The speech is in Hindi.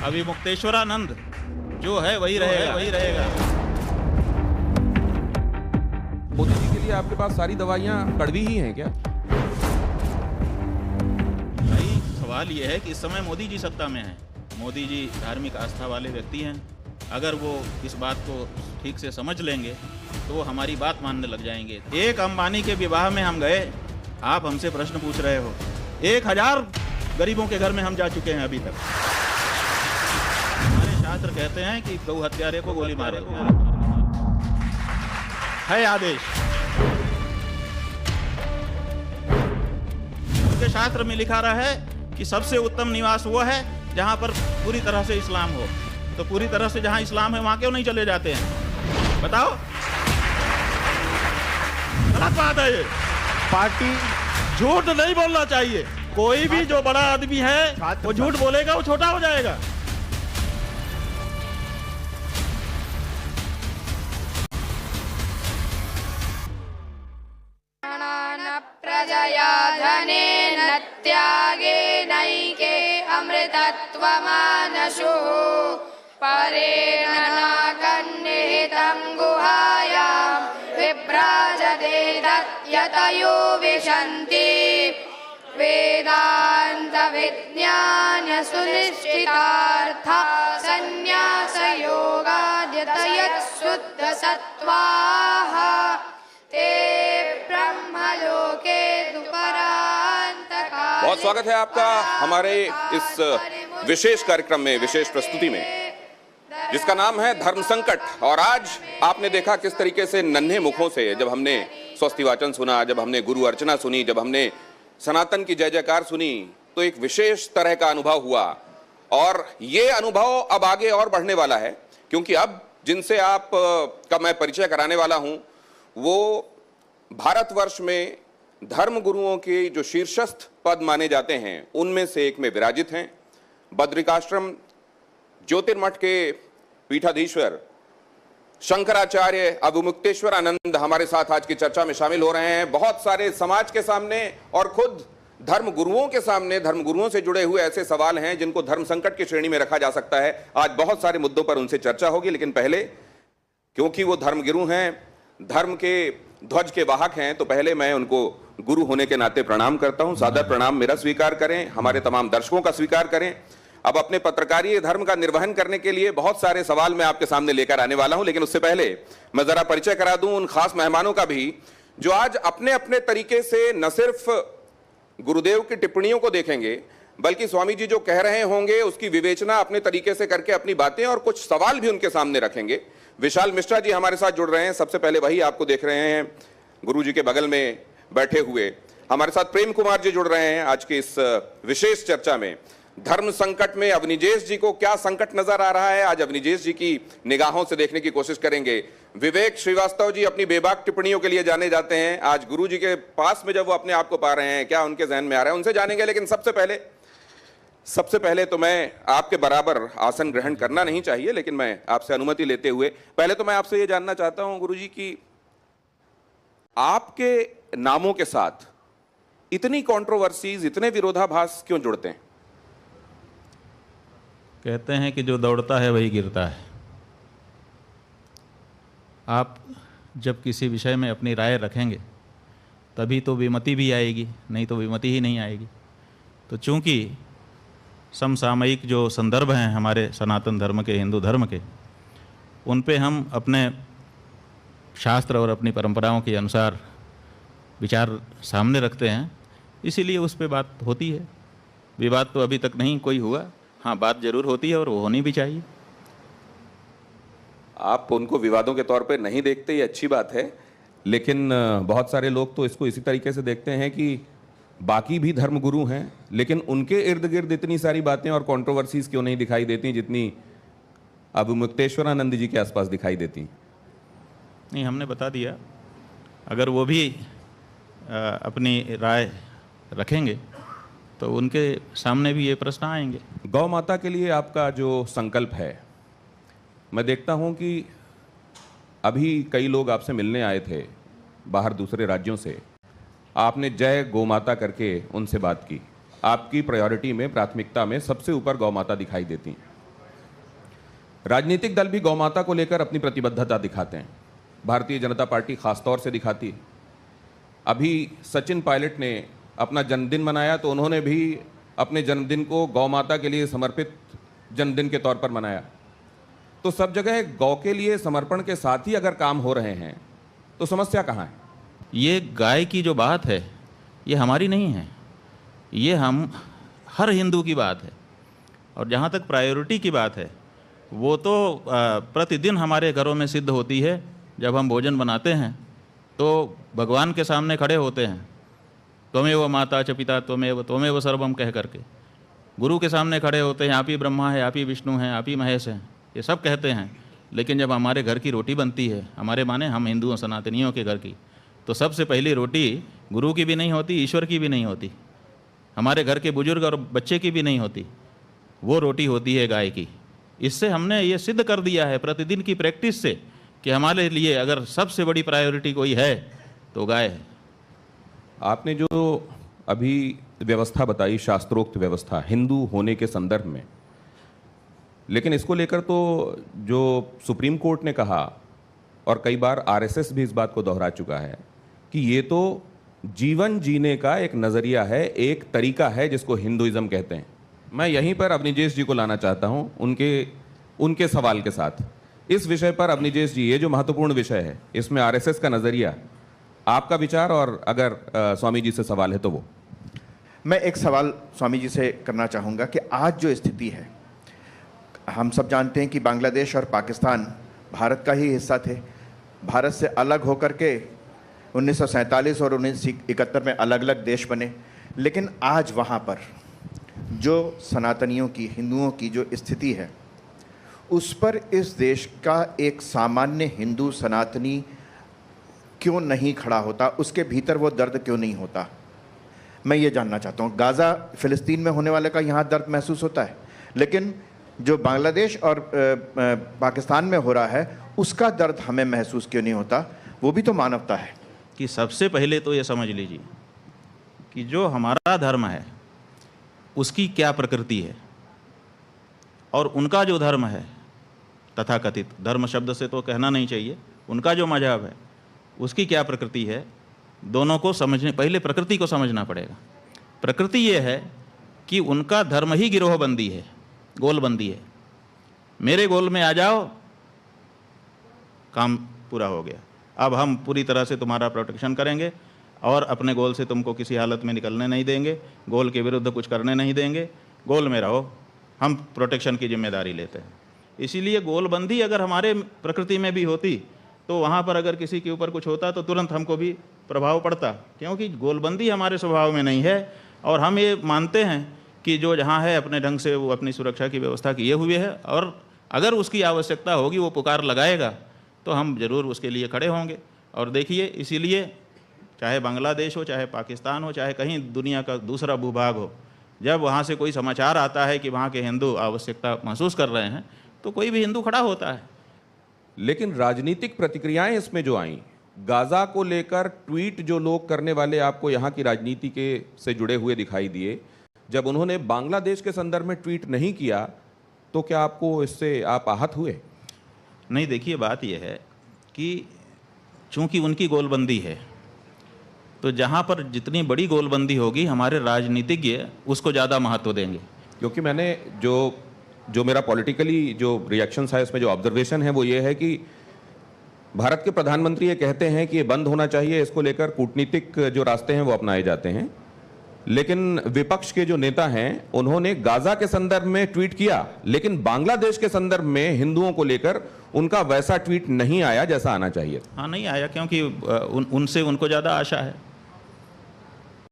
अभी मुक्तेश्वरानंद जो है वही रहेगा। मोदी जी के लिए आपके पास सारी दवाइयाँ कड़वी ही हैं क्या? भाई सवाल ये है कि इस समय मोदी जी सत्ता में हैं। मोदी जी धार्मिक आस्था वाले व्यक्ति हैं। अगर वो इस बात को ठीक से समझ लेंगे तो वो हमारी बात मानने लग जाएंगे। एक अंबानी के विवाह में हम गए, आप हमसे प्रश्न पूछ रहे हो। 1000 गरीबों के घर में हम जा चुके हैं अभी तक। हमारे शास्त्र कहते हैं कि गौ हत्यारे को गोली मारो, है आदेश। उनके शास्त्र में लिखा रहा है कि सबसे उत्तम निवास वो है जहां पर पूरी तरह से इस्लाम हो। तो पूरी तरह से जहां इस्लाम है वहां क्यों नहीं चले जाते हैं? बताओ, गलत बात है ये। पार्टी झूठ नहीं बोलना चाहिए। कोई भी जो बड़ा आदमी है वो झूठ बोलेगा, वो छोटा हो जाएगा। प्रजया धनेन त्यागेनैके अमृतत्वमानशुः परेण नाकन्निहितं गुहायां विभ्राजते तत्यतयो विशन्ति वेदान्तविज्ञानसुनिश्चितार्था सन्न्यासयोगाद्यतयः शुद्धसत्त्वाः ते ब्रह्मलोके दुपरान्तकाले। बहुत स्वागत है आपका हमारे इस विशेष कार्यक्रम में, विशेष प्रस्तुति में, जिसका नाम है धर्म संकट। और आज आपने देखा किस तरीके से नन्हे मुखों से जब हमने स्वस्ति वाचन सुना, जब हमने गुरु अर्चना सुनी, जब हमने सनातन की जय जयकार सुनी, तो एक विशेष तरह का अनुभव हुआ। और ये अनुभव अब आगे और बढ़ने वाला है, क्योंकि अब जिनसे आप का मैं परिचय कराने वाला हूं वो भारतवर्ष में धर्म गुरुओं के जो शीर्षस्थ पद माने जाते हैं उनमें से एक में विराजित हैं। बद्रिकाश्रम ज्योतिर्मठ के पीठाधीश्वर शंकराचार्य अवमुक्तेश्वरानंद हमारे साथ आज की चर्चा में शामिल हो रहे हैं। बहुत सारे समाज के सामने और खुद धर्म गुरुओं के सामने, धर्म गुरुओं से जुड़े हुए ऐसे सवाल हैं जिनको धर्म संकट की श्रेणी में रखा जा सकता है। आज बहुत सारे मुद्दों पर उनसे चर्चा होगी, लेकिन पहले, क्योंकि वो धर्म गुरु हैं, धर्म के ध्वज के वाहक हैं, तो पहले मैं उनको गुरु होने के नाते प्रणाम करता हूं। सादर प्रणाम मेरा स्वीकार करें, हमारे तमाम दर्शकों का स्वीकार करें। अब अपने पत्रकारीय धर्म का निर्वहन करने के लिए बहुत सारे सवाल मैं आपके सामने लेकर आने वाला हूं, लेकिन उससे पहले मैं जरा परिचय करा दूं उन खास मेहमानों का भी जो आज अपने अपने तरीके से न सिर्फ गुरुदेव की टिप्पणियों को देखेंगे, बल्कि स्वामी जी जो कह रहे होंगे उसकी विवेचना अपने तरीके से करके अपनी बातें और कुछ सवाल भी उनके सामने रखेंगे। विशाल मिश्रा जी हमारे साथ जुड़ रहे हैं। सबसे पहले वही आपको देख रहे हैं गुरु जी के बगल में बैठे हुए। हमारे साथ प्रेम कुमार जी जुड़ रहे हैं आज की इस विशेष चर्चा में। धर्म संकट में अवनिजेश जी को क्या संकट नजर आ रहा है, आज अवनिजेश जी की निगाहों से देखने की कोशिश करेंगे। विवेक श्रीवास्तव जी अपनी बेबाक टिप्पणियों के लिए जाने जाते हैं। आज गुरु जी के पास में जब वो अपने आप को पा रहे हैं, क्या उनके जहन में आ रहा है, उनसे जानेंगे। लेकिन सबसे पहले तो मैं आपके बराबर आसन ग्रहण करना नहीं चाहिए, लेकिन मैं आपसे अनुमति लेते हुए पहले तो मैं आपसे ये जानना चाहता हूं गुरुजी कि आपके नामों के साथ इतनी कंट्रोवर्सीज, इतने विरोधाभास क्यों जुड़ते हैं? कहते हैं कि जो दौड़ता है वही गिरता है। आप जब किसी विषय में अपनी राय रखेंगे तभी तो विमति भी आएगी, नहीं तो विमति ही नहीं आएगी। तो चूंकि समसामयिक जो संदर्भ हैं हमारे सनातन धर्म के, हिंदू धर्म के, उन पे हम अपने शास्त्र और अपनी परंपराओं के अनुसार विचार सामने रखते हैं, इसीलिए उस पे बात होती है। विवाद तो अभी तक नहीं कोई हुआ, हाँ बात जरूर होती है और वो होनी भी चाहिए। आप उनको विवादों के तौर पे नहीं देखते, ये अच्छी बात है, लेकिन बहुत सारे लोग तो इसको इसी तरीके से देखते हैं कि बाकी भी धर्म गुरु हैं, लेकिन उनके इर्द गिर्द इतनी सारी बातें और कंट्रोवर्सीज क्यों नहीं दिखाई देती जितनी अब मुक्तेश्वरानंद जी के आसपास दिखाई देती? नहीं, हमने बता दिया। अगर वो भी अपनी राय रखेंगे तो उनके सामने भी ये प्रश्न आएंगे। गौ माता के लिए आपका जो संकल्प है, मैं देखता हूं कि अभी कई लोग आपसे मिलने आए थे बाहर दूसरे राज्यों से, आपने जय गौ माता करके उनसे बात की। आपकी प्रायोरिटी में, प्राथमिकता में सबसे ऊपर गौ माता दिखाई देती हैं। राजनीतिक दल भी गौ माता को लेकर अपनी प्रतिबद्धता दिखाते हैं। भारतीय जनता पार्टी खासतौर से दिखाती है। अभी सचिन पायलट ने अपना जन्मदिन मनाया तो उन्होंने भी अपने जन्मदिन को गौ माता के लिए समर्पित जन्मदिन के तौर पर मनाया। तो सब जगह गौ के लिए समर्पण के साथ ही अगर काम हो रहे हैं तो समस्या कहाँ है? ये गाय की जो बात है ये हमारी नहीं है, ये हम हर हिंदू की बात है। और जहाँ तक प्रायोरिटी की बात है वो तो प्रतिदिन हमारे घरों में सिद्ध होती है। जब हम भोजन बनाते हैं तो भगवान के सामने खड़े होते हैं, त्वमेव माता च पिता त्वमेव सर्वम कह करके गुरु के सामने खड़े होते हैं। आप ही ब्रह्मा है, आप ही विष्णु हैं, आप ही महेश हैं, ये सब कहते हैं। लेकिन जब हमारे घर की रोटी बनती है, हमारे माने हम हिंदुओं सनातनियों के घर की, तो सबसे पहली रोटी गुरु की भी नहीं होती, ईश्वर की भी नहीं होती, हमारे घर के बुजुर्ग और बच्चे की भी नहीं होती, वो रोटी होती है गाय की। इससे हमने ये सिद्ध कर दिया है प्रतिदिन की प्रैक्टिस से कि हमारे लिए अगर सबसे बड़ी प्रायोरिटी कोई है तो गाय है। आपने जो अभी व्यवस्था बताई, शास्त्रोक्त व्यवस्था हिंदू होने के संदर्भ में, लेकिन इसको लेकर तो जो सुप्रीम कोर्ट ने कहा और कई बार आरएसएस भी इस बात को दोहरा चुका है कि ये तो जीवन जीने का एक नज़रिया है, एक तरीका है जिसको हिंदुइज्म कहते हैं। मैं यहीं पर अवनीजेश जी को लाना चाहता हूं उनके सवाल के साथ। इस विषय पर अवनीजेश जी, ये जो महत्वपूर्ण विषय है इसमें आरएसएस का नज़रिया, आपका विचार, और अगर स्वामी जी से सवाल है तो वो। मैं एक सवाल स्वामी जी से करना चाहूँगा कि आज जो स्थिति है, हम सब जानते हैं कि बांग्लादेश और पाकिस्तान भारत का ही हिस्सा थे। भारत से अलग होकर के 1947 और 1971 में अलग अलग देश बने। लेकिन आज वहाँ पर जो सनातनियों की, हिंदुओं की जो स्थिति है, उस पर इस देश का एक सामान्य हिंदू सनातनी क्यों नहीं खड़ा होता? उसके भीतर वो दर्द क्यों नहीं होता? मैं ये जानना चाहता हूँ। गाज़ा फ़िलिस्तीन में होने वाले का यहाँ दर्द महसूस होता है, लेकिन जो बांग्लादेश और पाकिस्तान में हो रहा है उसका दर्द हमें महसूस क्यों नहीं होता? वो भी तो मानवता है। कि सबसे पहले तो ये समझ लीजिए कि जो हमारा धर्म है उसकी क्या प्रकृति है और उनका जो धर्म है, तथाकथित धर्म शब्द से तो कहना नहीं चाहिए, उनका जो मजहब है उसकी क्या प्रकृति है, दोनों को समझने, पहले प्रकृति को समझना पड़ेगा। प्रकृति ये है कि उनका धर्म ही गिरोहबंदी है, गोलबंदी है। मेरे गोल में आ जाओ, काम पूरा हो गया, अब हम पूरी तरह से तुम्हारा प्रोटेक्शन करेंगे और अपने गोल से तुमको किसी हालत में निकलने नहीं देंगे, गोल के विरुद्ध कुछ करने नहीं देंगे, गोल में रहो, हम प्रोटेक्शन की जिम्मेदारी लेते हैं। इसीलिए गोलबंदी अगर हमारे प्रकृति में भी होती तो वहाँ पर अगर किसी के ऊपर कुछ होता तो तुरंत हमको भी प्रभाव पड़ता, क्योंकि गोलबंदी हमारे स्वभाव में नहीं है। और हम ये मानते हैं कि जो जहाँ है अपने ढंग से वो अपनी सुरक्षा की व्यवस्था किए हुए है, और अगर उसकी आवश्यकता होगी वो पुकार लगाएगा तो हम ज़रूर उसके लिए खड़े होंगे। और देखिए, इसीलिए चाहे बांग्लादेश हो, चाहे पाकिस्तान हो, चाहे कहीं दुनिया का दूसरा भूभाग हो, जब वहाँ से कोई समाचार आता है कि वहाँ के हिंदू आवश्यकता महसूस कर रहे हैं तो कोई भी हिंदू खड़ा होता है। लेकिन राजनीतिक प्रतिक्रियाएं इसमें जो आई, गाज़ा को लेकर ट्वीट जो लोग करने वाले आपको यहाँ की राजनीति के से जुड़े हुए दिखाई दिए, जब उन्होंने बांग्लादेश के संदर्भ में ट्वीट नहीं किया तो क्या आपको इससे आप आहत हुए? नहीं, देखिए बात यह है कि चूंकि उनकी गोलबंदी है तो जहाँ पर जितनी बड़ी गोलबंदी होगी हमारे राजनीतिज्ञ उसको ज़्यादा महत्व देंगे। क्योंकि मैंने जो मेरा पॉलिटिकली जो रिएक्शंस है, इसमें जो ऑब्जर्वेशन है वो ये है कि भारत के प्रधानमंत्री ये कहते हैं कि ये बंद होना चाहिए, इसको लेकर कूटनीतिक जो रास्ते हैं वो अपनाए जाते हैं, लेकिन विपक्ष के जो नेता हैं उन्होंने गाज़ा के संदर्भ में ट्वीट किया, लेकिन बांग्लादेश के संदर्भ में हिंदुओं को लेकर उनका वैसा ट्वीट नहीं आया जैसा आना चाहिए। हाँ, नहीं आया क्योंकि उनसे उनको ज़्यादा आशा है।